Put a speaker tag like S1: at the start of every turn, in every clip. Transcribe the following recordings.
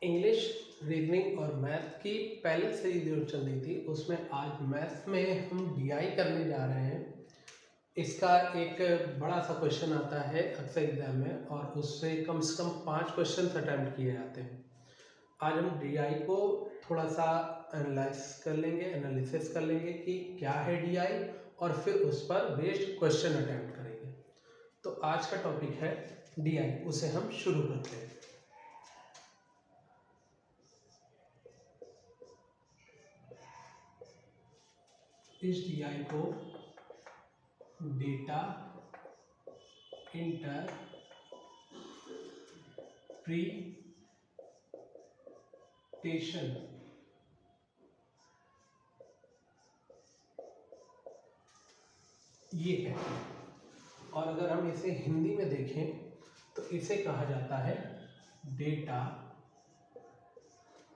S1: English, reasoning और math की पहले से ही जो चल रही थी उसमें आज मैथ में हम डीआई करने जा रहे हैं। इसका एक बड़ा सा क्वेश्चन आता है अक्सर एग्जाम में और उससे कम से कम 5 क्वेश्चन अटैम्प्ट किए जाते हैं। आज हम डीआई को थोड़ा सा एनालिसिस कर लेंगे कि क्या है डीआई और फिर उस पर बेस्ड क्वेश्चन अटैम्प्ट करेंगे। तो आज का टॉपिक है डीआई, उसे हम शुरू करते हैं। इस डीआई को डेटा इंटरप्रिटेशन ये है, और अगर हम इसे हिंदी में देखें तो इसे कहा जाता है डेटा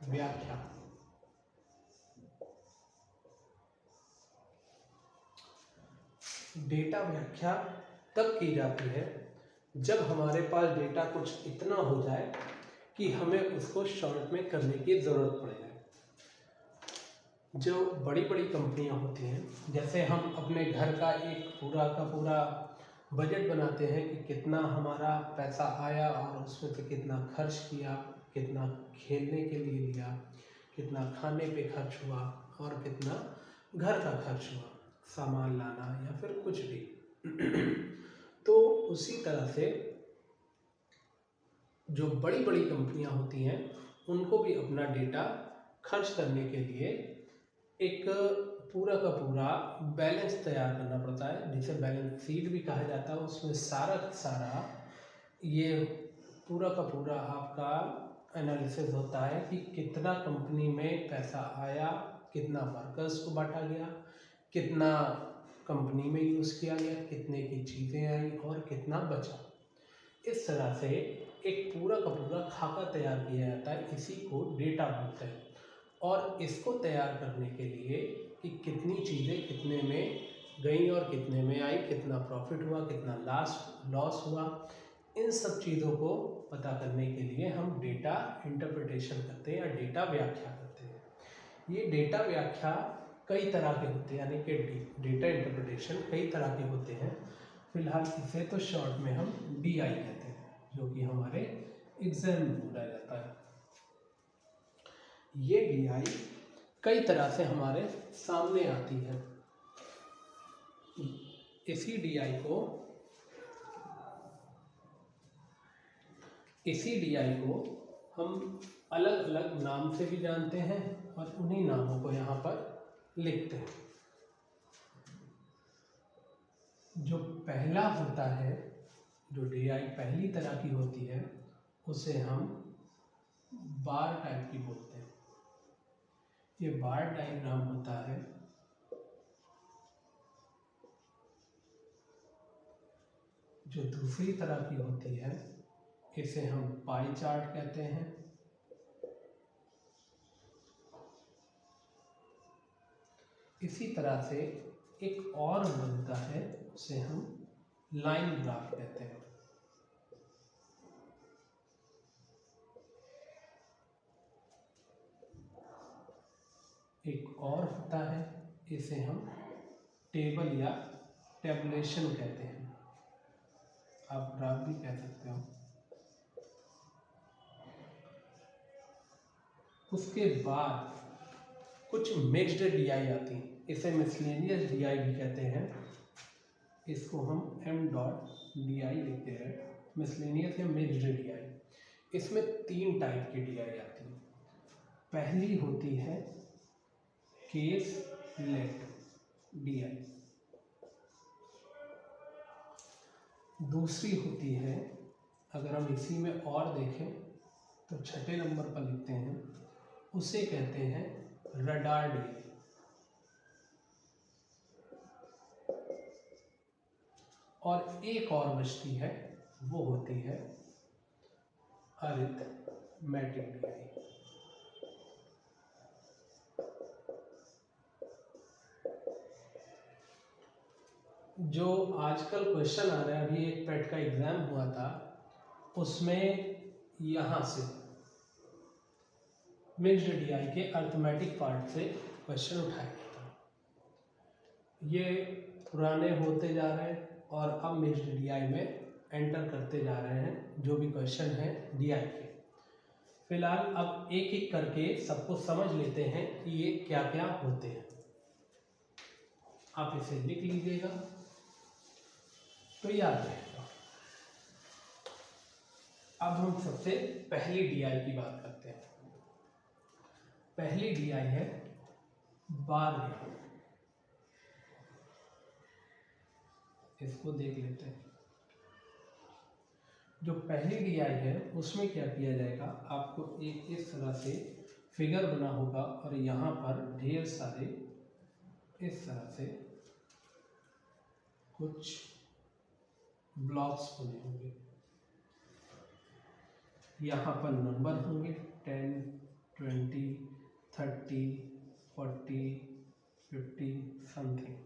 S1: व्याख्या। डेटा व्याख्या तब की जाती है जब हमारे पास डेटा कुछ इतना हो जाए कि हमें उसको शॉर्ट में करने की ज़रूरत पड़ जाए। जो बड़ी बड़ी कंपनियां होती हैं, जैसे हम अपने घर का एक पूरा का पूरा बजट बनाते हैं कि कितना हमारा पैसा आया और उसमें से कितना खर्च किया, कितना खेलने के लिए लिया, कितना खाने पे खर्च हुआ और कितना घर का खर्च हुआ, सामान लाना या फिर कुछ भी। तो उसी तरह से जो बड़ी बड़ी कंपनियां होती हैं उनको भी अपना डेटा खर्च करने के लिए एक पूरा का पूरा बैलेंस तैयार करना पड़ता है, जिसे बैलेंस शीट भी कहा जाता है। उसमें सारा ये पूरा का पूरा आपका एनालिसिस होता है कि कितना कंपनी में पैसा आया, कितना वर्कर्स को बांटा गया, कितना कंपनी में यूज़ किया गया, कितने की चीज़ें आई और कितना बचा। इस तरह से एक पूरा का पूरा खाका तैयार किया जाता है। इसी को डेटा बोलते हैं। और इसको तैयार करने के लिए कि कितनी चीज़ें कितने में गई और कितने में आई, कितना प्रॉफिट हुआ, कितना लॉस हुआ, इन सब चीज़ों को पता करने के लिए हम डेटा इंटरप्रिटेशन करते हैं या डेटा व्याख्या करते हैं। ये डेटा व्याख्या कई तरह के होते हैं, यानी कि डेटा इंटरप्रिटेशन कई तरह के होते हैं। फिलहाल इसे तो शॉर्ट में हम डीआई कहते हैं, जो कि हमारे एग्जाम में पूछा जाता है। ये डीआई कई तरह से हमारे सामने आती है। इसी डीआई को हम अलग अलग नाम से भी जानते हैं और उन्हीं नामों को यहाँ पर लिखते हैं। जो पहला होता है, जो डीआई पहली तरह की होती है, उसे हम बार टाइप की बोलते हैं। ये बार डायग्राम होता है। जो दूसरी तरह की होती है इसे हम पाई चार्ट कहते हैं। इसी तरह से एक और बनता है, उसे हम लाइन ग्राफ कहते हैं। एक और होता है, इसे हम टेबल या टेबुलेशन कहते हैं। आप ग्राफ भी कह सकते हो। उसके बाद कुछ मिक्स्ड डीआई आती हैं, इसे मिसलेनियस डीआई भी कहते हैं। इसको हम एम डॉट डीआई लिखते हैं, मिसलेनियस या मिक्स्ड डीआई। इसमें 3 टाइप की डीआई आती है। पहली होती है केस लेट डीआई। दूसरी होती है, अगर हम इसी में और देखें तो छठे नंबर पर लिखते हैं, उसे कहते हैं रडार डीआई। और एक और बचती है, वो होती है अरिथमेटिक डीआई। जो आजकल क्वेश्चन आ रहा है, अभी एक पेट का एग्जाम हुआ था, उसमें यहाँ से मिक्स्ड डीआई के अर्थमेटिक पार्ट से क्वेश्चन उठाया गया था। ये पुराने होते जा रहे हैं और अब मिक्स्ड डीआई में एंटर करते जा रहे हैं जो भी क्वेश्चन है डीआई के। फिलहाल अब एक एक करके सबको समझ लेते हैं कि ये क्या क्या होते हैं। आप इसे लिख लीजिएगा तो याद रहेगा। अब हम सबसे पहली डीआई की बात करते हैं। पहली डीआई है बार डीआई। इसको देख लेते हैं। जो पहली डीआई है उसमें क्या किया जाएगा, आपको एक इस तरह से फिगर बना होगा और यहाँ पर ढेर सारे इस तरह से कुछ ब्लॉक्स बने होंगे। यहाँ पर नंबर होंगे 10, 20, 30, 40, 50 समथिंग।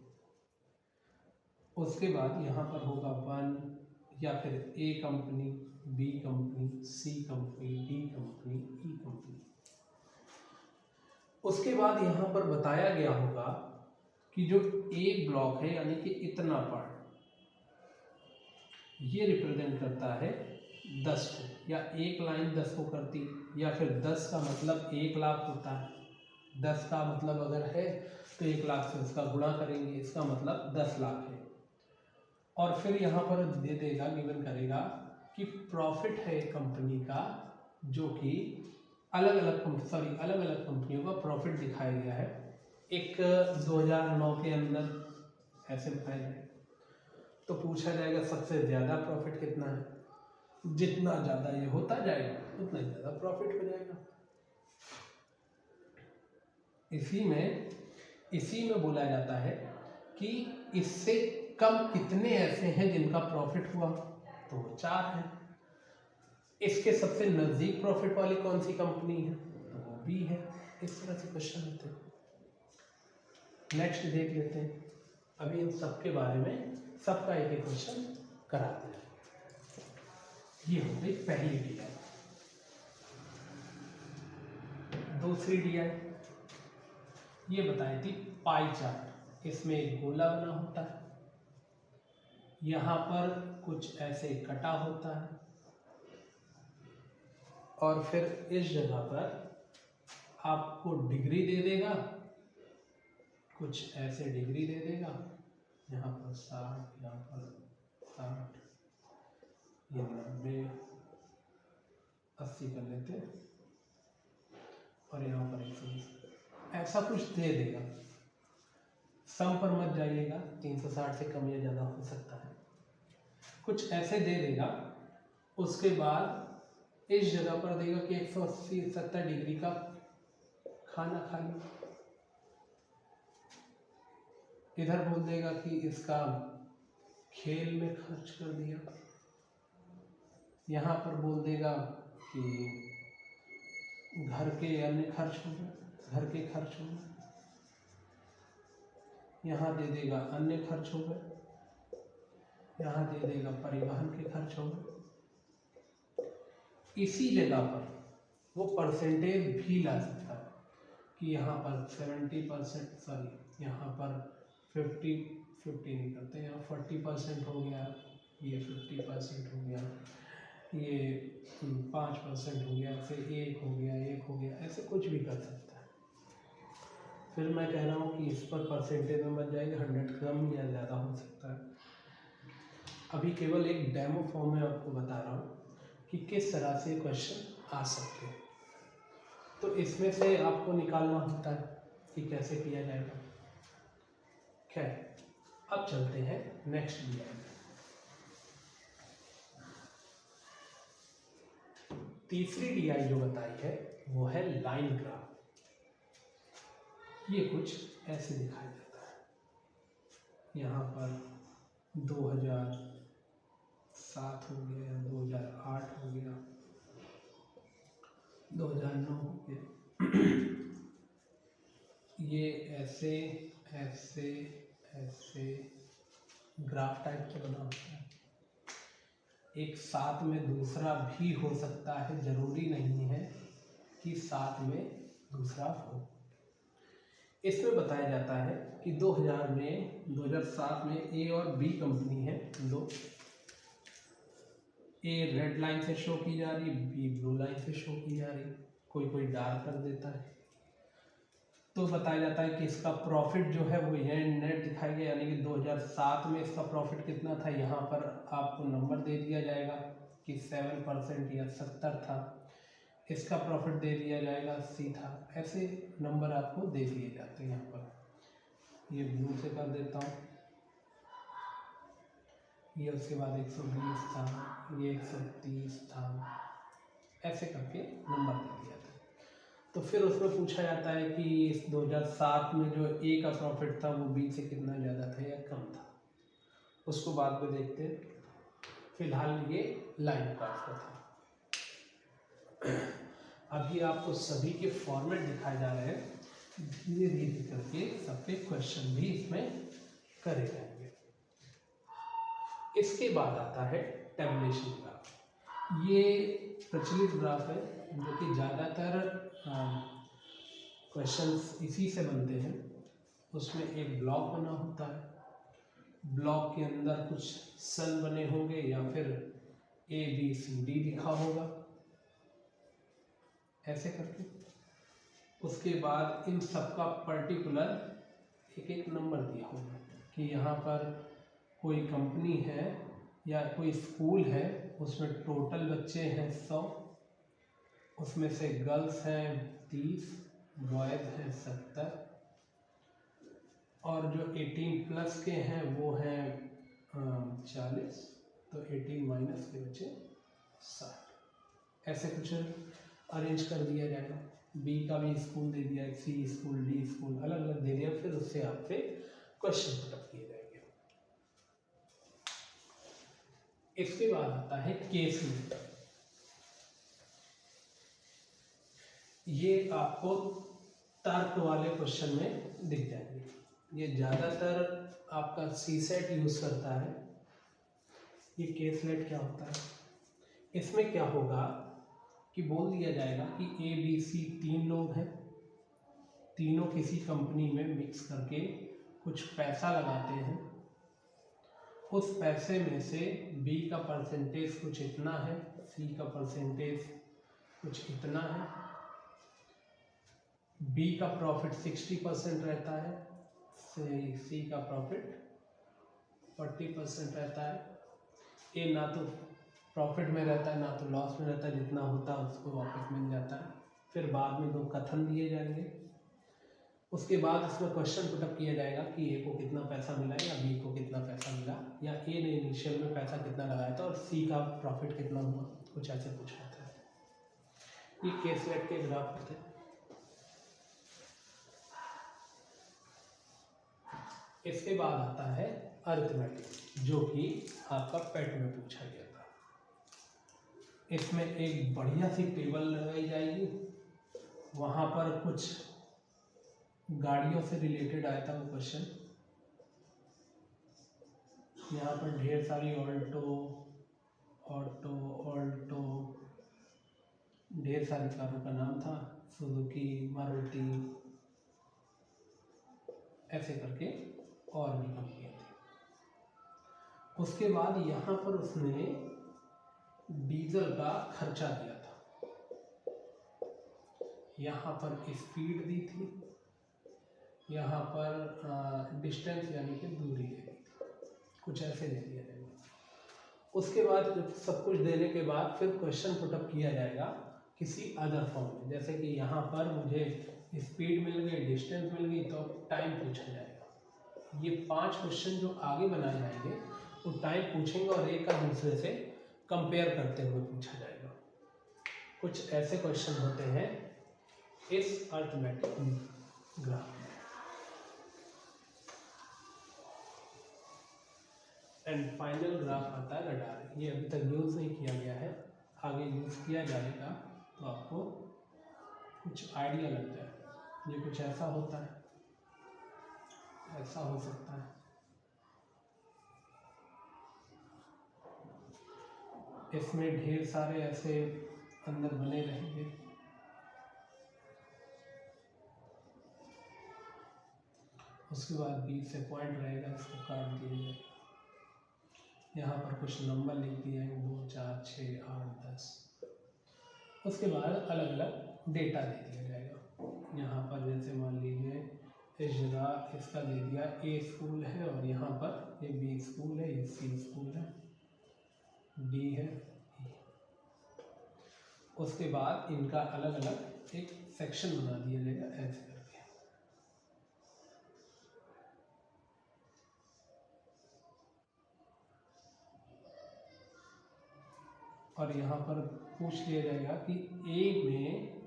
S1: उसके बाद यहाँ पर होगा 1 या फिर ए कंपनी, बी कंपनी, सी कंपनी, डी कंपनी, ई कंपनी। उसके बाद यहाँ पर बताया गया होगा कि जो ए ब्लॉक है यानी कि इतना पार्ट, ये रिप्रेजेंट करता है 10 को, या एक लाइन 10 को करती, या फिर 10 का मतलब 1 लाख होता है। 10 का मतलब अगर है तो 1 लाख से उसका गुणा करेंगे, इसका मतलब 10 लाख है। और फिर यहाँ पर दे देगा, गिवन करेगा कि प्रॉफिट है कंपनी का, जो कि अलग अलग कंपनियों का प्रॉफिट दिखाया गया है। एक 2009 के अंदर ऐसे बताया जाए तो पूछा जाएगा सबसे ज़्यादा प्रॉफिट कितना है। जितना ज़्यादा ये होता जाएगा उतना ज़्यादा प्रॉफिट हो जाएगा। इसी में बोला जाता है कि इससे कम कितने ऐसे हैं जिनका प्रॉफिट हुआ, तो 4 है। इसके सबसे नज़दीक प्रॉफिट वाली कौन सी कंपनी है, तो वो बी है। इस तरह से क्वेश्चन होते हैं। नेक्स्ट देख लेते हैं। अभी इन सब के बारे में सबका एक एक क्वेश्चन कराते हैं। ये हो गई पहली डीआई। दूसरी डीआई ये बताई थी पाई चार्ट। इसमें एक गोला बना होता है, यहाँ पर कुछ ऐसे कटा होता है और फिर इस जगह पर आपको डिग्री दे देगा, कुछ ऐसे डिग्री दे देगा। यहाँ पर 60, यहाँ पर 60, ये 90, 80 कर लेते हैं और यहाँ पर 120, ऐसा कुछ दे देगा। सम पर मत जाइएगा, 360 से कम या ज़्यादा हो सकता है। कुछ ऐसे दे देगा। उसके बाद इस जगह पर देगा कि 180-70 डिग्री का खाना खा लो। इधर बोल देगा कि इसका खेल में खर्च कर दिया। यहाँ पर बोल देगा कि घर के अन्य खर्च हो गए, घर के खर्च हो गए। यहाँ दे देगा अन्य खर्च हो गए, यहाँ दे देगा परिवहन के खर्च हो गए। इसी जगह पर वो परसेंटेज भी ला सकता है कि यहाँ पर 70%, सॉरी यहाँ पर 50 नहीं करते, यहाँ 40% हो गया, ये 50% हो गया, ये 5% हो गया, फिर 1 हो गया, ऐसे कुछ भी कर सकता है। फिर मैं कह रहा हूँ कि इस पर परसेंटेज में मत जाएगा, 100 कम या ज़्यादा हो सकता है। अभी केवल एक डेमो फॉर्म में आपको बता रहा हूँ कि किस तरह से क्वेश्चन आ सकते हैं। तो इसमें से आपको निकालना होता है कि कैसे किया जाएगा। खैर, अब चलते हैं नेक्स्ट डीआई। तीसरी डीआई जो बताई है वो है लाइन ग्राफ। ये कुछ ऐसे दिखाया जाता है। यहाँ पर 2007 हो गया, 2008 हो गया, 2009 हो गया। ये ऐसे ऐसे ऐसे ग्राफ टाइप का बना होता है। एक साथ में दूसरा भी हो सकता है, जरूरी नहीं है कि साथ में दूसरा हो। इसमें बताया जाता है कि 2007 में ए और बी कंपनी है दो, ए रेड लाइन से शो की जा रही, बी ब्लू लाइन से शो की जा रही, कोई डार्क कर देता है। तो बताया जाता है कि इसका प्रॉफिट जो है वो ये नेट दिखाई गया, यानी कि 2007 में इसका प्रॉफिट कितना था, यहाँ पर आपको नंबर दे दिया जाएगा कि 7% या 70 था, इसका प्रॉफिट दे दिया जाएगा 80 था, ऐसे नंबर आपको दे दिए जाते हैं। यहाँ पर ये ब्लू से कर देता हूँ, ये उसके बाद 120 था, ये 130 था, ऐसे करके नंबर दे दिया था। तो फिर उसमें पूछा जाता है कि इस 2007 में जो ए का प्रॉफिट था वो बी से कितना ज़्यादा था या कम था, उसको बाद में देखते हैं। फिलहाल ये लाइन ग्राफ का था। अभी आपको सभी के फॉर्मेट दिखाए जा रहे हैं, धीरे धीरे करके सबके क्वेश्चन भी इसमें करे जाएंगे। इसके बाद आता है टेबुलेशन ग्राफ। ये प्रचलित ग्राफ है जो कि ज़्यादातर क्वेश्चंस इसी से बनते हैं। उसमें एक ब्लॉक बना होता है, ब्लॉक के अंदर कुछ सन बने होंगे या फिर ABCD लिखा होगा, ऐसे करके। उसके बाद इन सबका पर्टिकुलर एक एक नंबर दिया होगा कि यहाँ पर कोई कंपनी है या कोई स्कूल है, उसमें टोटल बच्चे हैं 100, उसमें से गर्ल्स हैं 30, बॉयज़ हैं 70, और जो 18+ के हैं वो हैं 40, तो 18 माइनस के बचे 60, ऐसे कुछ अरेंज कर दिया जाएगा। बी का भी स्कूल दे दिया, सी स्कूल, डी स्कूल, अलग अलग दे दिया, फिर उससे आपसे क्वेश्चन पुटअप किए जाएंगे। इसके बाद आता है केस में। ये आपको तर्क वाले क्वेश्चन में दिख जाएंगे। ये ज़्यादातर आपका सीसेट यूज करता है। ये केसलेट क्या होता है, इसमें क्या होगा कि बोल दिया जाएगा कि ABC 3 लोग हैं, तीनों किसी कंपनी में मिक्स करके कुछ पैसा लगाते हैं। उस पैसे में से B का परसेंटेज कुछ इतना है, C का परसेंटेज कुछ इतना है, B का प्रॉफिट 60% रहता है, C का प्रॉफिट 40% रहता है। ए ना तो प्रॉफिट में रहता है ना तो लॉस में रहता है, जितना होता है उसको वापस मिल जाता है। फिर बाद में 2 कथन दिए जाएंगे। उसके बाद इसमें क्वेश्चन पुटअप किया जाएगा कि ए को कितना पैसा मिला या बी को कितना पैसा मिला, या ए ने इनिशियल में पैसा कितना लगाया था और सी का प्रॉफिट कितना हुआ, कुछ ऐसे पूछा जाता है। ये केसलेट के ग्राफ होते हैं। इसके बाद आता है अरिथमेटिक, जो कि आपका पेट में पूछा गया था। इसमें एक बढ़िया सी टेबल लगाई जाएगी, वहाँ पर कुछ गाड़ियों से रिलेटेड आया था वो क्वेश्चन। यहाँ पर ढेर सारी ऑल्टो ढेर सारी कारों का नाम था, सुजुकी, मारुति, ऐसे करके और भी कंपनियाँ थी। उसके बाद यहाँ पर उसने डीजल का खर्चा दिया था, यहाँ पर स्पीड दी थी, यहाँ पर डिस्टेंस यानी कि दूरी दे दी थी, कुछ ऐसे दे दिया जाएगा। उसके बाद सब कुछ देने के बाद फिर क्वेश्चन पुटअप किया जाएगा किसी अदर फॉर्म में, जैसे कि यहाँ पर मुझे स्पीड मिल गई, डिस्टेंस मिल गई, तो टाइम पूछा जाएगा। ये 5 क्वेश्चन जो आगे बनाए जाएंगे वो टाइम पूछेंगे और एक का दूसरे से कंपेयर करते हुए पूछा जाएगा। कुछ ऐसे क्वेश्चन होते हैं इस अरिथमेटिक ग्राफ में। एंड फाइनल ग्राफ आता है रडार। ये अभी तक यूज़ नहीं किया गया है, आगे यूज़ किया जाएगा तो आपको कुछ आइडिया लग जाए। ये कुछ ऐसा होता है, ऐसा हो सकता है, इसमें ढेर सारे ऐसे अंदर बने रहेंगे। उसके बाद बीच से पॉइंट रहेगा, इसको काट दिया जाएगा। यहाँ पर कुछ नंबर लिख दिए हैं 2 4 6 8 10। उसके बाद अलग अलग डेटा दे दिया जाएगा। यहाँ पर जैसे मान लीजिए इस जगह इसका दे दिया ए स्कूल है, और यहाँ पर ये बी स्कूल है, ये सी स्कूल है, डी है, E। उसके बाद इनका अलग अलग एक सेक्शन बना दिया जाएगा ऐसे करके। और यहाँ पर पूछ लिया जाएगा कि ए में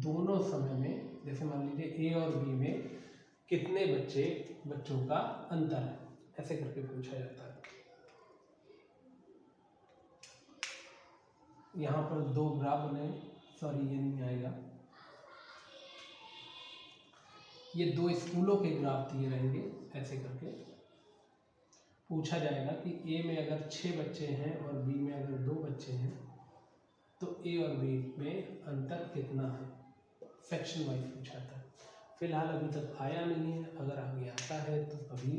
S1: दोनों समय में, जैसे मान लीजिए ए और बी में कितने बच्चों का अंतर है, ऐसे करके पूछा जाता है। यहाँ पर 2 ग्राफ बने, सॉरी ये नहीं आएगा, ये 2 स्कूलों के ग्राफ दिए रहेंगे। ऐसे करके पूछा जाएगा कि ए में अगर 6 बच्चे हैं और बी में अगर 2 बच्चे हैं तो ए और बी में अंतर कितना है, सेक्शन वाइज पूछा था। फिलहाल अभी तक आया नहीं है, अगर आगे आता है तो कभी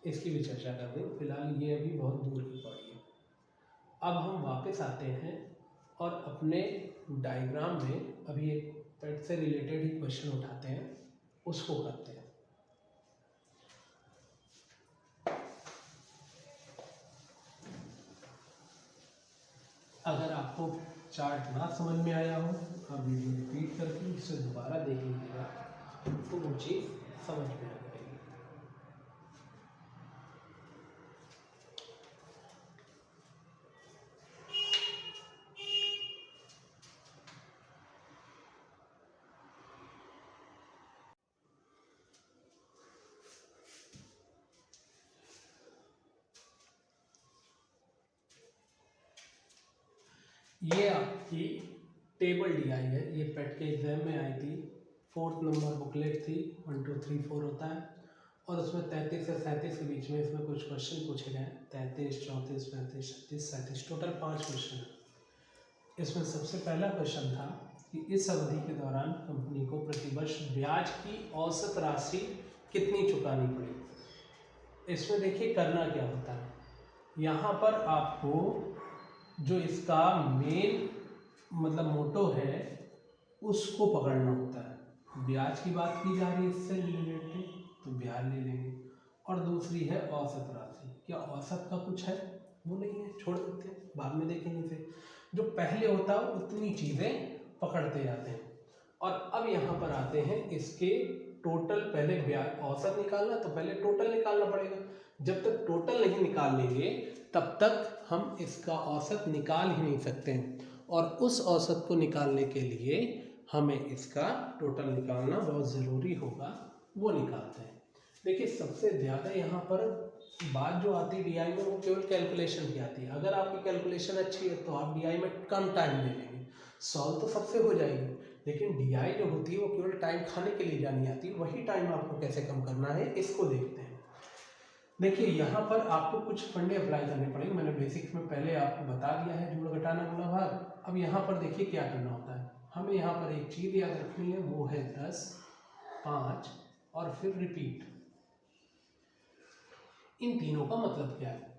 S1: इसकी भी चर्चा कर दें। फिलहाल ये अभी बहुत दूर की पड़ी है। अब हम वापस आते हैं और अपने डायग्राम में अभी एक पेट से रिलेटेड ही क्वेश्चन उठाते हैं, उसको करते हैं। अगर आपको चार्ट ना समझ में आया हो, आप वीडियो रिपीट करके इसे दोबारा देख लीजिएगा तो वो चीज़ समझ में आ जाएगी। ये आपकी टेबल डी आई है, ये पेट के एग्जाम में आई थी, 4th नंबर बुकलेट थी, 1 2 3 4 होता है, और उसमें 33 से 37 के बीच में इसमें कुछ क्वेश्चन पूछे गए, 33 34 35 36 37, टोटल 5 क्वेश्चन है। इसमें सबसे पहला क्वेश्चन था कि इस अवधि के दौरान कंपनी को प्रतिवर्ष ब्याज की औसत राशि कितनी चुकानी पड़ेगी। इसमें देखिए करना क्या होता है, यहाँ पर आपको जो इसका मेन मतलब मोटो है उसको पकड़ना होता है। ब्याज की बात की जा रही है इससे रिलेटेड, तो ब्याज ले लेंगे, और दूसरी है औसत राशि। क्या औसत का कुछ है, वो नहीं है, छोड़ देते हैं, बाद में देखेंगे इसे। जो पहले होता है उतनी चीज़ें पकड़ते जाते हैं। और अब यहाँ पर आते हैं इसके टोटल, पहले ब्याज औसत निकालना तो पहले टोटल निकालना पड़ेगा। जब तक टोटल नहीं निकाल लेंगे तब तक हम इसका औसत निकाल ही नहीं सकते हैं, और उस औसत को निकालने के लिए हमें इसका टोटल निकालना बहुत ज़रूरी होगा, वो निकालते हैं। देखिए सबसे ज़्यादा यहाँ पर बात जो आती है डीआई में, वो केवल कैलकुलेशन की आती है। अगर आपकी कैलकुलेशन अच्छी है तो आप डीआई में कम टाइम ले लेंगे, सॉल्व तो सबसे हो जाएगी, लेकिन डीआई जो होती है वो केवल टाइम खाने के लिए जानी आती है। वही टाइम आपको कैसे कम करना है इसको देखते हैं। देखिए यहाँ पर आपको कुछ फंडे अप्लाई करने पड़ेंगे, मैंने बेसिक्स में पहले आपको बता दिया है, जोड़ घटाना गुणा भाग। अब यहाँ पर देखिए क्या करना होता है, हमें यहाँ पर एक चीज़ याद रखनी है, वो है 10 5 और फिर रिपीट। इन तीनों का मतलब क्या है,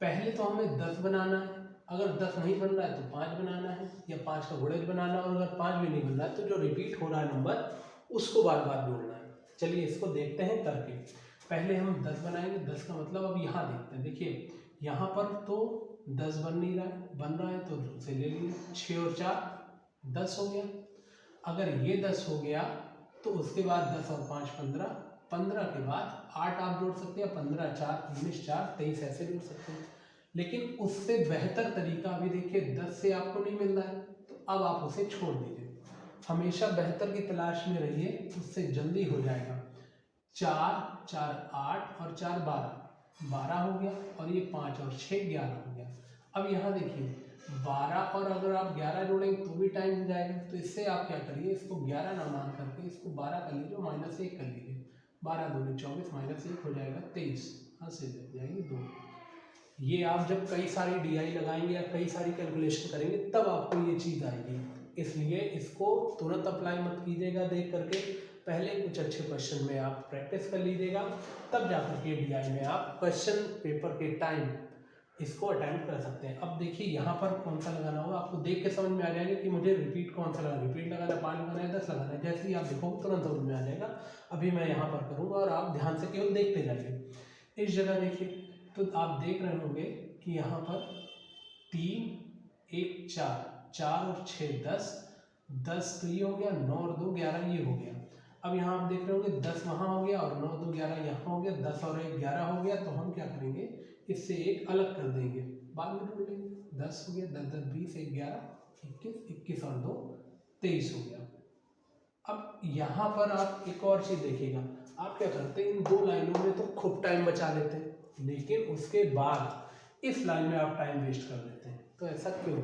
S1: पहले तो हमें 10 बनाना है, अगर 10 नहीं बन रहा है तो 5 बनाना है, या 5 का गुणज बनाना है, और अगर 5 भी नहीं बन रहा है तो जो रिपीट हो रहा है नंबर उसको बार बार जोड़ना है। चलिए इसको देखते हैं करके। पहले हम 10 बनाएंगे, 10 का मतलब अब यहाँ देखते हैं। देखिए यहाँ पर तो 10 बन नहीं रहा है, बन रहा है तो उसे ले लीजिए, 6 और 4 10 हो गया। अगर ये 10 हो गया तो उसके बाद 10 और 5 15, 15 के बाद 8 आप जोड़ सकते हैं, 15 4 19 4 23 ऐसे जोड़ सकते हैं। लेकिन उससे बेहतर तरीका अभी देखिए 10 से आपको नहीं मिल रहा है तो अब आप उसे छोड़ दीजिए। हमेशा बेहतर की तलाश में रहिए, उससे जल्दी हो जाएगा। 4 4 8 और 4 12 हो गया, और ये 5 और 6 11 हो गया। अब यहाँ देखिए 12 और अगर आप 11 जोड़ेंगे तो भी टाइम हो जाएगा, तो इससे आप क्या करिए, इसको 11 ना मान करके इसको 12 कर लीजिए, -1 कर लीजिए, 12 दूनी 24 -1 हो जाएगा 23, हाँ से लग जाएगी 2। ये आप जब कई सारी डीआई लगाएंगे या कई सारी कैलकुलेशन करेंगे तब आपको ये चीज़ आएगी, इसलिए इसको तुरंत अप्लाई मत कीजिएगा देख करके, पहले कुछ अच्छे क्वेश्चन में आप प्रैक्टिस कर लीजिएगा, तब जाकर के DI में आप क्वेश्चन पेपर के टाइम इसको अटेम्प्ट कर सकते हैं। अब देखिए यहाँ पर कौन सा लगाना होगा, आपको देख के समझ में आ जाएगा कि मुझे रिपीट कौन सा लगाना है, रिपीट लगाना है, 5 लगाना है, 10 लगाना है। जैसे ही आप देखोगे तुरंत समझ में आ जाएगा। अभी मैं यहाँ पर करूँगा और आप ध्यान से केवल देखते जाइए। इस जगह देखिए, तो आप देख रहे होंगे कि यहाँ पर 3 1 4, 4 और 6 10, 10 तो ये हो गया, 9 और 2 11 ये हो गया। अब यहाँ आप देख रहे होंगे 10 वहाँ हो गया और 9 2 11 यहाँ हो गया, 10 और 1 11 हो गया। तो हम क्या करेंगे, इससे एक अलग कर देंगे, बाद में जोड़ लेंगे। 10 हो गया, 10 10 20, 1 11 21, 21 और 2 23 हो गया। अब यहाँ पर आप एक और चीज़ देखिएगा, आप क्या करते हैं, इन 2 लाइनों में तो खूब टाइम बचा लेते हैं, लेकिन उसके बाद इस लाइन में आप टाइम वेस्ट कर देते हैं। तो ऐसा क्यों?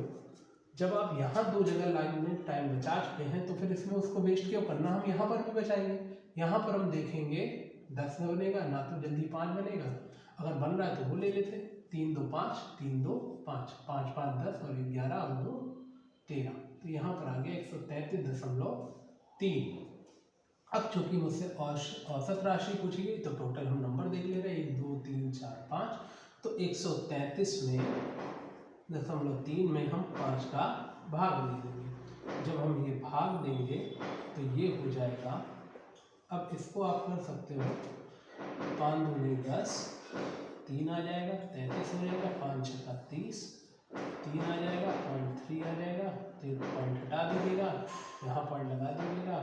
S1: जब आप यहाँ 2 जगह लाइन में टाइम बचा चुके हैं तो फिर इसमें उसको वेस्ट क्यों करना, हम यहाँ पर भी बचाएंगे। यहाँ पर हम देखेंगे 10 में बनेगा ना, तो जल्दी 5 बनेगा, अगर बन रहा है तो वो ले लेते हैं। 3 2 5, 3 2 5, 5 5 10 और 1 11 और 2 13। तो यहाँ पर आ गया 133.3। अब चूंकि मुझसे औसत राशि पूछी गई तो टोटल हम नंबर देख ले रहे हैं, 1 2 3 4 5। तो 133 में 0.3 में हम 5 का भाग दे देंगे। जब हम ये भाग देंगे तो ये हो जाएगा, अब इसको आप कर सकते हो, 5 दूनी 10, 3 आ जाएगा, 33 हो जाएगा, 5 6 30, 3 आ जाएगा, 3 आ जाएगा, तो एक पॉइंट हटा दीजिएगा, यहाँ पर लगा दीजिएगा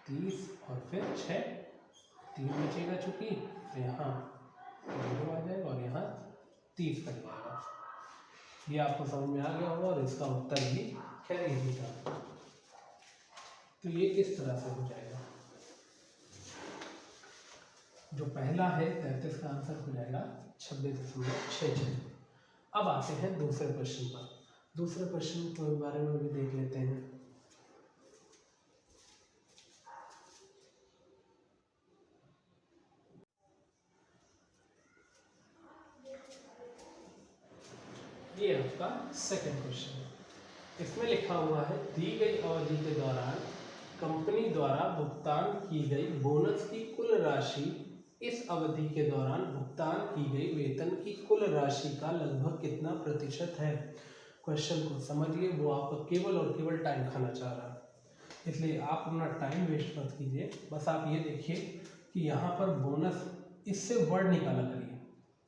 S1: 30 और फिर 6, 3 बचेगा चूँकि, तो यहाँ 0 आ जाएगा और यहाँ 30 कट जाएगा। ये आपको समझ में आ गया होगा और इसका उत्तर भी खैर यही था। तो ये इस तरह से हो जाएगा, जो पहला है 33 का आंसर हो जाएगा 26.66। अब आते हैं दूसरे क्वेश्चन पर। दूसरे क्वेश्चन के बारे में भी देख लेते हैं। ये आपका सेकंड क्वेश्चन है। इसमें लिखा हुआ है, दी गई अवधि के दौरान कंपनी द्वारा भुगतान की गई बोनस की कुल राशि इस अवधि के दौरान भुगतान की गई वेतन की कुल राशि का लगभग कितना प्रतिशत है। क्वेश्चन को समझिए, वो आपका केवल और केवल टाइम खाना चाह रहा है, इसलिए आप अपना टाइम वेस्ट मत कीजिए। बस आप ये देखिए कि यहाँ पर बोनस, इससे वर्ड निकाला करिए,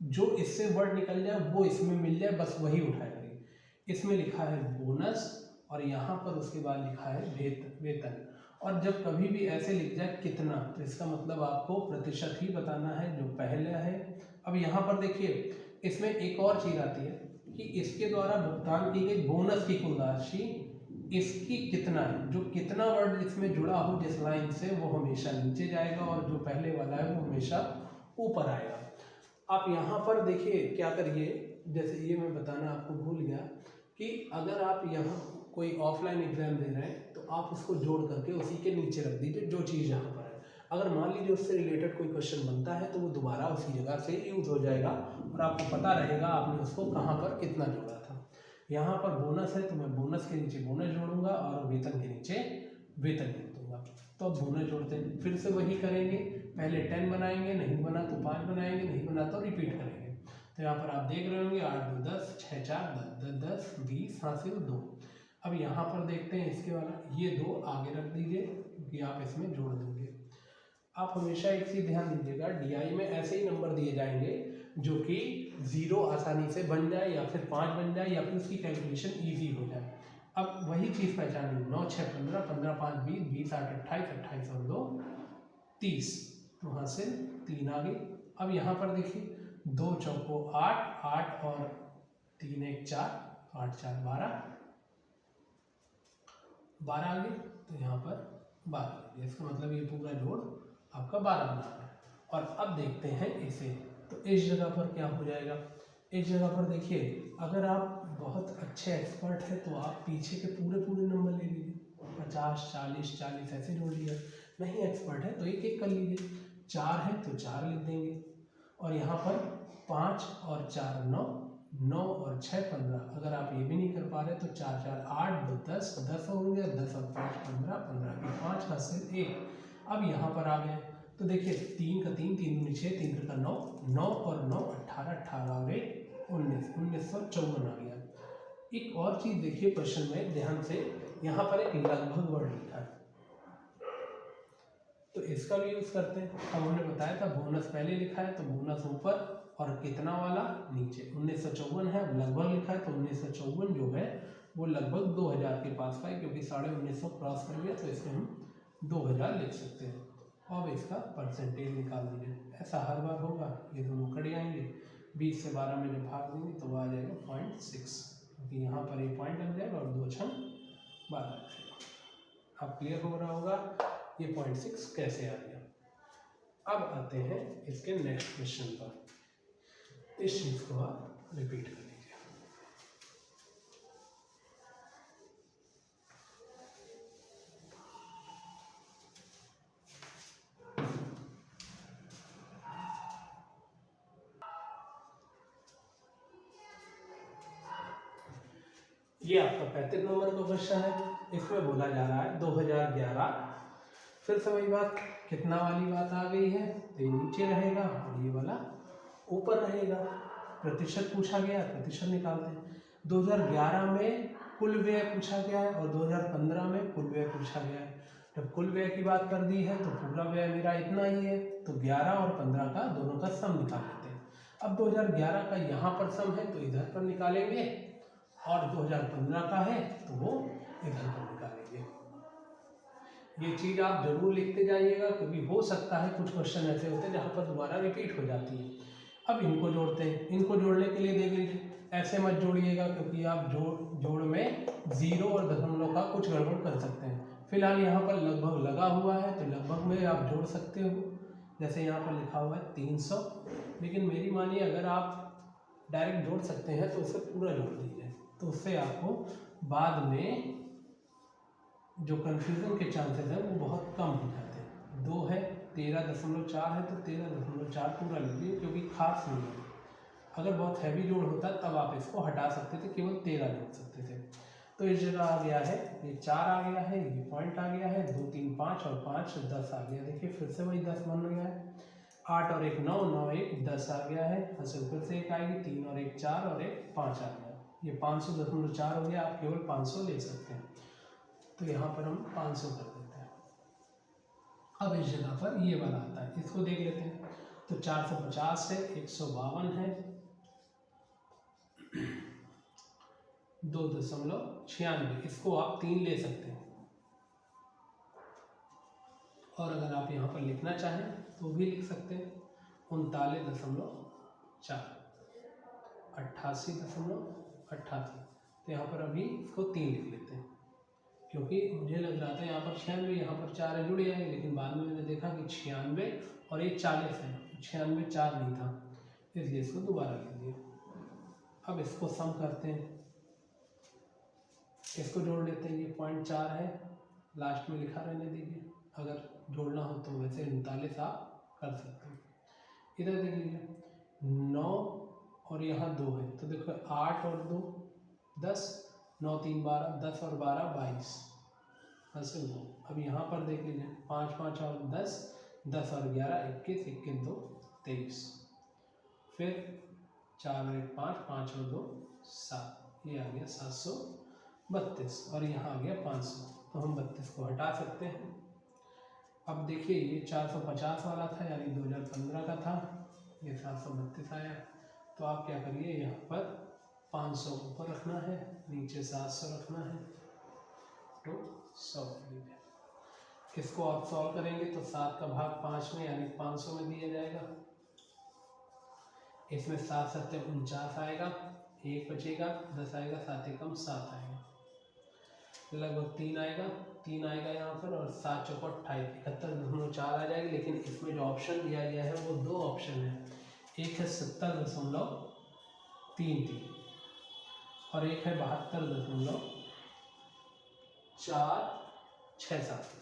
S1: जो इससे वर्ड निकल जाए वो इसमें मिल जाए, बस वही उठाया करिए। इसमें लिखा है बोनस और यहाँ पर उसके बाद लिखा है वेतन, और जब कभी भी ऐसे लिख जाए कितना, तो इसका मतलब आपको प्रतिशत ही बताना है जो पहले है। अब यहाँ पर देखिए, इसमें एक और चीज़ आती है कि इसके द्वारा भुगतान की गई बोनस की कुल राशि, इसकी कितना है, जो कितना वर्ड इसमें जुड़ा हो जिस लाइन से, वो हमेशा नीचे जाएगा और जो पहले वाला है वो हमेशा ऊपर आएगा। आप यहाँ पर देखिए क्या करिए, जैसे ये मैं बताना आपको भूल गया कि अगर आप यहाँ कोई ऑफलाइन एग्जाम दे रहे हैं तो आप उसको जोड़ करके उसी के नीचे रख दीजिए जो चीज़ यहाँ पर है। अगर मान लीजिए उससे रिलेटेड कोई क्वेश्चन बनता है तो वो दोबारा उसी जगह से यूज हो जाएगा और आपको पता रहेगा आपने उसको कहाँ पर कितना जोड़ा था। यहाँ पर बोनस है तो मैं बोनस के नीचे बोनस जोड़ूंगा और वेतन के नीचे वेतन लिख दूंगा। तो अब बोनस जोड़ते हैं, फिर से वही करेंगे, पहले 10 बनाएंगे, नहीं बना तो 5 बनाएंगे, नहीं बना तो रिपीट करेंगे। तो यहाँ पर आप देख रहे होंगे 8 2 10, 6 4 10 10 20 हासिल 2। अब यहाँ पर देखते हैं इसके वाला, ये 2 आगे रख दीजिए क्योंकि आप इसमें जोड़ देंगे। आप हमेशा एक चीज़ ध्यान दीजिएगा, DI में ऐसे ही नंबर दिए जाएंगे जो कि 0 आसानी से बन जाए या फिर 5 बन जाए या फिर उसकी कैलकुलेशन ईजी हो जाए। अब वही चीज़ पहचानिए, 9 6 15, 15 5 20, 20 8 28, 28 और 2 30, तो वहाँ से 3 आ गई। अब यहाँ पर देखिए 2 चौको 8, 8 और 3 1 4, 8 4 12, 12 आ गई। तो यहाँ पर 12 आ गई, इसका मतलब ये पूरा जोड़ आपका 12 बना है। और अब देखते हैं इसे, तो इस जगह पर क्या हो जाएगा, इस जगह पर देखिए, अगर आप बहुत अच्छे एक्सपर्ट हैं तो आप पीछे के पूरे नंबर ले लीजिए, 50 40 40 ऐसे जोड़ लिया। नहीं एक्सपर्ट है तो एक एक कर लीजिए, 4 है तो 4 लिख देंगे, और यहाँ पर 5 और 4 9, 9 और 6 15। अगर आप ये भी नहीं कर पा रहे तो 4 4 8 2 10, 10 हो गया, 10 और 5 15, 15 की 5 हासिल 1। अब यहाँ पर आ गए तो देखिए 3 का 3, 3 दूनी 6, 3 का 9, 9 और 9 18, 18 और 1 19, 1954 आ गया। एक और चीज़ देखिए क्वेश्चन में ध्यान से, यहाँ पर एक लगभग वर्ड लिखा है तो इसका भी यूज़ करते हैं। अब हमने बताया था बोनस पहले लिखा है तो बोनस ऊपर और कितना वाला नीचे, 1954 है, लगभग लिखा है तो 1954 जो है वो लगभग 2000 के पास का है, क्योंकि 1950 क्रॉस कर गया तो इसमें हम 2000 लिख सकते हैं। अब इसका परसेंटेज निकाल दीजिए, ऐसा हर बार होगा, ये दोनों कड़े आएंगे, 20 से 12 में जब भाग देंगे तो वो आ जाएगा 0.6, क्योंकि यहाँ पर ये पॉइंट लग जाएगा और 2 छम 12 लगेगा। अब क्लियर हो रहा होगा ये 0.6 कैसे आ गया। अब आते हैं इसके नेक्स्ट क्वेश्चन पर, इस चीज को आप रिपीट कर लीजिए। ये आपका 35 नंबर का क्वेश्चन है। इसमें बोला जा रहा है 2011, फिर से वही बात, कितना वाली बात आ गई है, तो ये नीचे रहेगा और ये वाला ऊपर रहेगा। प्रतिशत पूछा गया है, प्रतिशत निकालते हैं। 2011 में कुल व्यय पूछा गया है और 2015 में कुल व्यय पूछा गया है। जब कुल व्यय की बात कर दी है तो पूरा व्यय मेरा इतना ही है, तो 11 और 15 का दोनों का सम निकाल लेते हैं। अब 2011 का यहाँ पर सम है तो इधर पर निकालेंगे, और 2015 का है तो वो इधर पर निकालेंगे। ये चीज़ आप जरूर लिखते जाइएगा, क्योंकि हो सकता है कुछ क्वेश्चन ऐसे होते हैं जहाँ पर दोबारा रिपीट हो जाती है। अब इनको जोड़ते हैं, इनको जोड़ने के लिए देख लीजिए, ऐसे मत जोड़िएगा क्योंकि आप जोड़ में 0 और दशमलव का कुछ गड़बड़ कर सकते हैं। फिलहाल यहाँ पर लगभग लगा हुआ है तो लगभग में आप जोड़ सकते हो, जैसे यहाँ पर लिखा हुआ है 300, लेकिन मेरी मानिए अगर आप डायरेक्ट जोड़ सकते हैं तो उसे पूरा जोड़ दीजिए, तो उससे आपको बाद में जो कन्फ्यूज़न के चांसेस हैं वो बहुत कम हो जाते हैं। 2 है, 13.4 है तो 13.4 पूरा लीजिए, क्योंकि खास नहीं है। अगर बहुत हैवी जोड़ होता तब आप इसको हटा सकते थे, केवल 13 जोड़ सकते थे। तो इस जगह आ गया है, ये 4 आ गया है, ये पॉइंट आ गया है, 2 3 5 और 5 10 आ गया। देखिए फिर से वही 10 बन गया है, 8 और 1 9, 9 1 10 आ गया है। असल फिर से एक आएगी, 3 और 1 4 और 1 5 आ गया। ये 500.4 हो गया, आप केवल 500 ले सकते हैं, तो यहाँ पर हम 500 कर देते हैं। अब इस जगह पर ये वाला आता है, इसको देख लेते हैं। तो 450 है, 152 है, 2.96, इसको आप 3 ले सकते हैं। और अगर आप यहाँ पर लिखना चाहें तो भी लिख सकते हैं, 39.4, 88.88। तो यहाँ पर अभी इसको 3 लिख लेते हैं, क्योंकि मुझे लग रहा था यहाँ पर 96, यहाँ पर 4 है, जुड़ जाएंगे, लेकिन बाद में मैंने देखा कि 96 और ये 40 है, 96 4 नहीं था, इसलिए इसको दोबारा लिख दिया। अब इसको सम करते हैं, इसको जोड़ लेते हैं। ये 0.4 है, लास्ट में लिखा रहने दीजिए, अगर जोड़ना हो तो वैसे 39 आप कर सकते हैं। इधर देख लीजिए, 9 और यहाँ 2 है, तो देखो 8 और 2 10, 9 3 12, 10 और 12 22, ऐसे 2। अब यहाँ पर देख लीजिए, 5 5 और 10, 10 और 11 21, 21 2 23, फिर 4 और 1 5, 5 और 2 7, ये आ गया 732, और यहाँ आ गया 500, तो हम 32 को हटा सकते हैं। अब देखिए ये 450 वाला था, यानी 2015 का था, ये 732 आया। तो आप क्या करिए, यहाँ पर 500 ऊपर रखना है, नीचे 700 रखना है, तो 100 लीजिए। इसको आप सॉल्व करेंगे तो 7 का भाग 5 में यानी 500 में दिया जाएगा। इसमें 7 7 49 आएगा, 1 बचेगा, 10 आएगा, 7 एकम 7 आएगा, लगभग 3 आएगा, 3 आएगा यहाँ पर, और 7 चौको 28, 71.4 आ जाएगी। लेकिन इसमें जो ऑप्शन दिया गया है वो 2 ऑप्शन है, एक है 70.33 और एक है 72.467।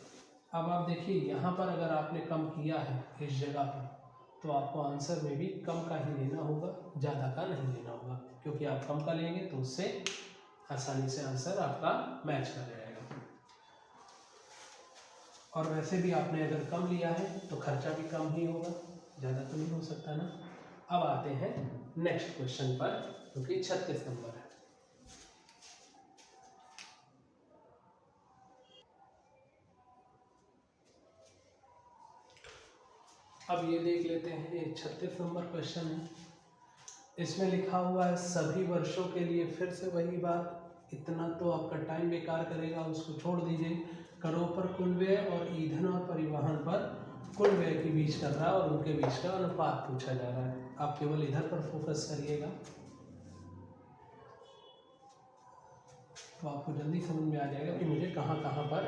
S1: अब आप देखिए यहाँ पर अगर आपने कम किया है इस जगह पर, तो आपको आंसर में भी कम का ही लेना होगा, ज़्यादा का नहीं लेना होगा, क्योंकि आप कम का लेंगे तो उससे आसानी से आंसर आपका मैच कर जाएगा। और वैसे भी आपने अगर कम लिया है तो खर्चा भी कम ही होगा, ज़्यादा तो नहीं हो सकता ना। अब आते हैं नेक्स्ट क्वेश्चन पर, जो कि 36 नंबर है। अब ये देख लेते हैं, ये 36 नंबर क्वेश्चन है। इसमें लिखा हुआ है सभी वर्षों के लिए, फिर से वही बात, इतना तो आपका टाइम बेकार करेगा, उसको छोड़ दीजिए। करों पर कुल व्यय और ईंधन और परिवहन पर कुल व्यय के बीच कर रहा है और उनके बीच का अनुपात पूछा जा रहा है। आप केवल इधर पर फोकस करिएगा तो आपको जल्दी समझ में आ जाएगा कि मुझे कहाँ कहाँ पर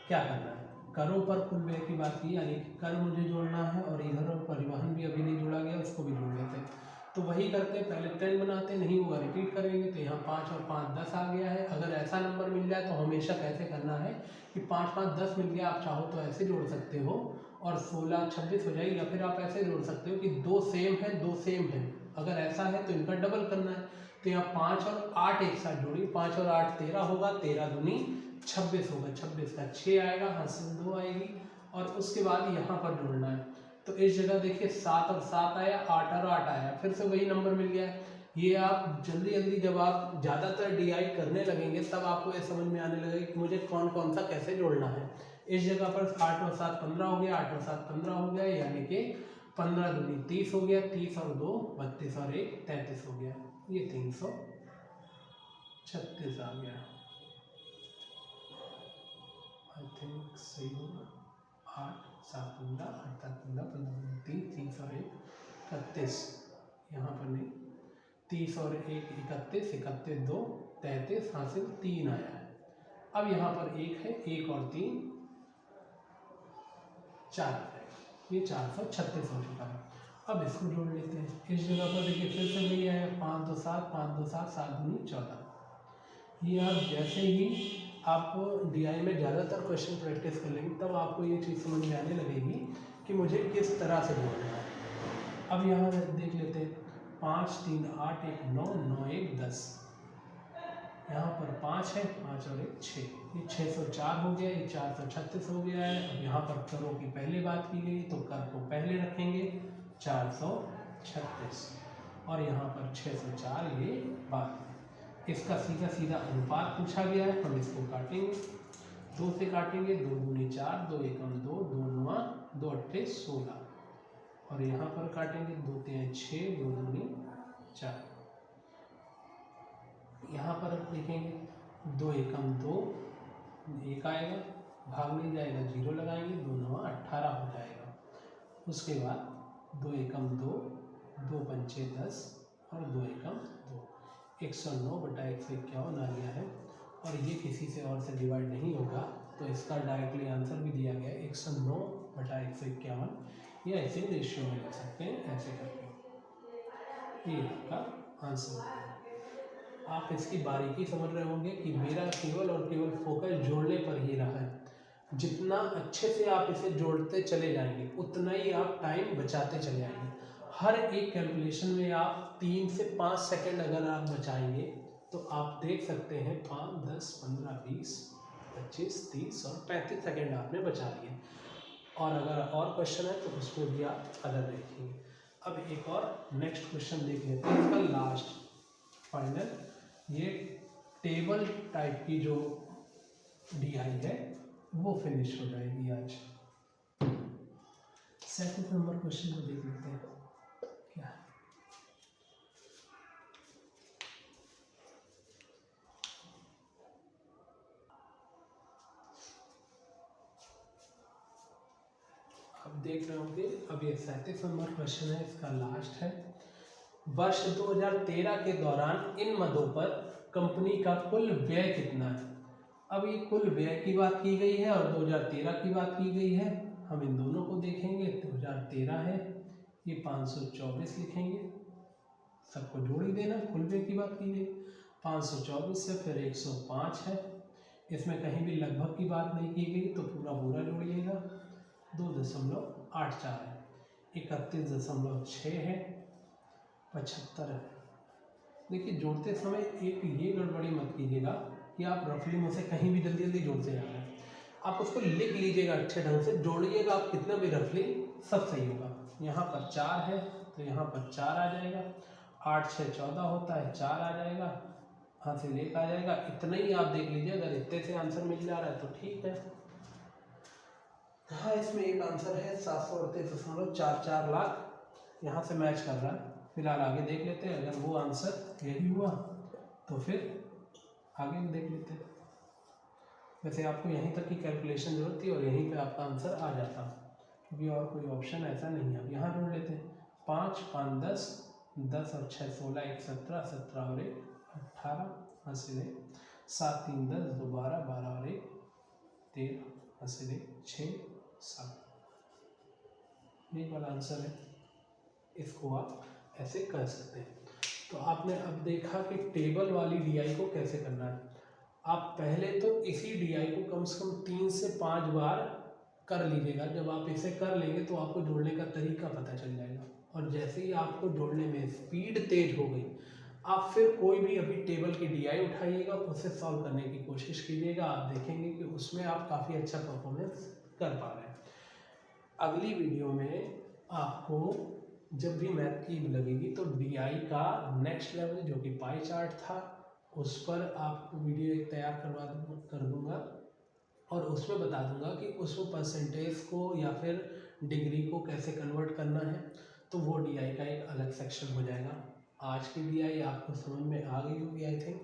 S1: क्या करना है। करों पर कुल व्यय की बात की, यानी कि कर मुझे जोड़ना है और इधर और परिवहन भी अभी नहीं जोड़ा गया, उसको भी जोड़ लेते हैं। तो वही करते हैं, पहले 10 बनाते हैं, नहीं होगा रिपीट करेंगे। तो यहाँ 5 और 5 10 आ गया है। अगर ऐसा नंबर मिल जाए तो हमेशा कैसे करना है कि 5 5 10 मिल गया, आप चाहो तो ऐसे जोड़ सकते हो और 16 26 हो जाएगी, या फिर आप ऐसे जोड़ सकते हो कि 2 सेम है 2 सेम है। अगर ऐसा है तो इनका डबल करना है। तो यहाँ 5 और 8 एक साथ जोड़िए, 5 और 8 13 होगा, 13 दूनी 26 होगा, 26 का 6 आएगा, हासिल 2 आएगी। और उसके बाद यहाँ पर जोड़ना है। तो इस जगह देखिए 7 और 7 आया, 8 और 8 आया, फिर से वही नंबर मिल गया। ये आप जल्दी जल्दी जब आप ज़्यादातर डीआई करने लगेंगे तब आपको ये समझ में आने लगेगा कि मुझे कौन कौन सा कैसे जोड़ना है। इस जगह पर 8 और 7 15 हो गया, 8 और 7 15 हो गया, यानी कि 15 दूनी 30 हो गया, 30 और 2 32 और 1 33 हो गया, ये 336 आ गया। आई थिंक सही होगा। 8 7 15 8 7 15 15 3 30 और 1 31, यहाँ पर नहीं, 30 और 1 31, 31 2 33, हासिल 3 आया है। अब यहाँ पर 1 है, 1 और 3 4 है, ये 436 हो चुका है। अब इसको जोड़ लेते हैं। इस जगह पर देखिए फिर से वही आया, 5 2 7 5 2 7 7 दूनी 14। ये आप जैसे ही आप डीआई में ज़्यादातर क्वेश्चन प्रैक्टिस कर लेंगे तब आपको ये चीज़ समझ में आने लगेगी कि मुझे किस तरह से जोड़ना है। अब यहाँ देख लेते हैं, 5 3 8 1 9 9 1 10, यहाँ पर 5 है, 5 और 1 6, ये 604 हो गया, ये 436 हो गया है। अब यहाँ पर करों की पहले बात की गई तो कर को पहले रखेंगे, 436, और यहाँ पर 604 ये बात। इसका सीधा सीधा अनुपात पूछा गया है, हम इसको काटेंगे, 2 से काटेंगे, 2 दूनी 4 2 एकम 2 2 9 2 अट्ठे 16, और यहाँ पर काटेंगे, 2 3 6 2 दूनी 4, यहाँ पर देखेंगे 2 एकम 2 1 आएगा, भाग नहीं जाएगा, 0 लगाएंगे, 2 9 18 हो जाएगा। उसके बाद 2 एकम 2 2 पंचे 10 और 2 एकम 2, 109/151 आ गया है। और ये किसी से और से डिवाइड नहीं होगा तो इसका डायरेक्टली आंसर भी दिया गया है 109/151, या ऐसे रेशियो में लिख सकते हैं ऐसे करके, ये आपका आंसर है। आप इसकी बारीकी समझ रहे होंगे कि मेरा केवल और केवल फोकस जोड़ने पर ही रहा है। जितना अच्छे से आप इसे जोड़ते चले जाएंगे उतना ही आप टाइम बचाते चले जाएंगे। हर एक कैलकुलेशन में आप 3 से 5 सेकंड अगर आप बचाएंगे तो आप देख सकते हैं 5 10 15 20 25 30 और 35 सेकंड आपने बचा लिए। और अगर और क्वेश्चन है तो उसमें भी आप अदर देखेंगे। अब एक और नेक्स्ट क्वेश्चन देख लेते हैं, इसका लास्ट फाइनल, ये टेबल टाइप की जो डीआई है वो फिनिश हो जाएगी आज। 37 नंबर क्वेश्चन को देख लेते हैं क्या है। आप देख रहे होंगे, अब ये 37 नंबर क्वेश्चन है, इसका लास्ट है। वर्ष 2013 के दौरान इन मदों पर कंपनी का कुल व्यय कितना है। अब ये कुल व्यय की बात की गई है और 2013 की बात की गई है, हम इन दोनों को देखेंगे। 2013 है, ये 524 लिखेंगे, सबको जोड़ ही देना, कुल व्यय की बात की गई। 524 से फिर 105 है, इसमें कहीं भी लगभग की बात नहीं की गई तो पूरा पूरा जोड़िएगा। 2.84 है, 31.6 है, 75 है। देखिए जोड़ते समय एक ये गड़बड़ी मत कीजिएगा कि आप रफली मुझसे कहीं भी जल्दी जल्दी जोड़ते जा रहे हैं। आप उसको लिख लीजिएगा अच्छे ढंग से, जोड़िएगा आप कितना भी रफली, सब सही होगा। यहाँ पर 4 है तो यहाँ पर 4 आ जाएगा, 8 6 14 होता है, 4 आ जाएगा, हासिल 1 आ जाएगा। इतना ही आप देख लीजिए, अगर इतने से आंसर मिल जा रहा है तो ठीक है। हाँ, इसमें एक आंसर है 738.44 लाख, यहाँ से मैच कर रहा है। फिलहाल आगे देख लेते हैं, अगर वो आंसर यही हुआ तो फिर आगे भी देख लेते हैं। वैसे आपको यहीं तक की कैलकुलेशन जरूरत थी और यहीं पे आपका आंसर आ जाता, क्योंकि और कोई ऑप्शन ऐसा नहीं है। अब यहाँ जोड़ लेते हैं, 5 5 10, 10 और 6 16, 1 17, 17 और 1 18, हासिल 7 3 10, 2 12, 12 और 1 13, हासिल 6 7, यही वाला आंसर है। इसको आप ऐसे कर सकते हैं। तो आपने अब देखा कि टेबल वाली डीआई को कैसे करना है। आप पहले तो इसी डीआई को कम से कम 3 से 5 बार कर लीजिएगा। जब आप इसे कर लेंगे तो आपको जोड़ने का तरीका पता चल जाएगा, और जैसे ही आपको जोड़ने में स्पीड तेज हो गई, आप फिर कोई भी अभी टेबल की डीआई उठाइएगा, उसे सॉल्व करने की कोशिश कीजिएगा। आप देखेंगे कि उसमें आप काफ़ी अच्छा परफॉर्मेंस कर पा रहे हैं। अगली वीडियो में आपको जब भी मैथ की लगेगी तो डीआई का नेक्स्ट लेवल जो कि पाई चार्ट था, उस पर आपको वीडियो एक तैयार कर दूंगा, और उसमें बता दूंगा कि उसमें परसेंटेज को या फिर डिग्री को कैसे कन्वर्ट करना है। तो वो डीआई का एक अलग सेक्शन हो जाएगा। आज की डीआई आपको समझ में आ गई होगी आई थिंक,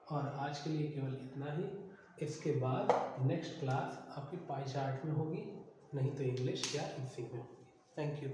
S1: और आज के लिए केवल इतना ही। इसके बाद नेक्स्ट क्लास आपकी पाई चार्ट में होगी, नहीं तो इंग्लिश या हिंदी में होगी। Thank you.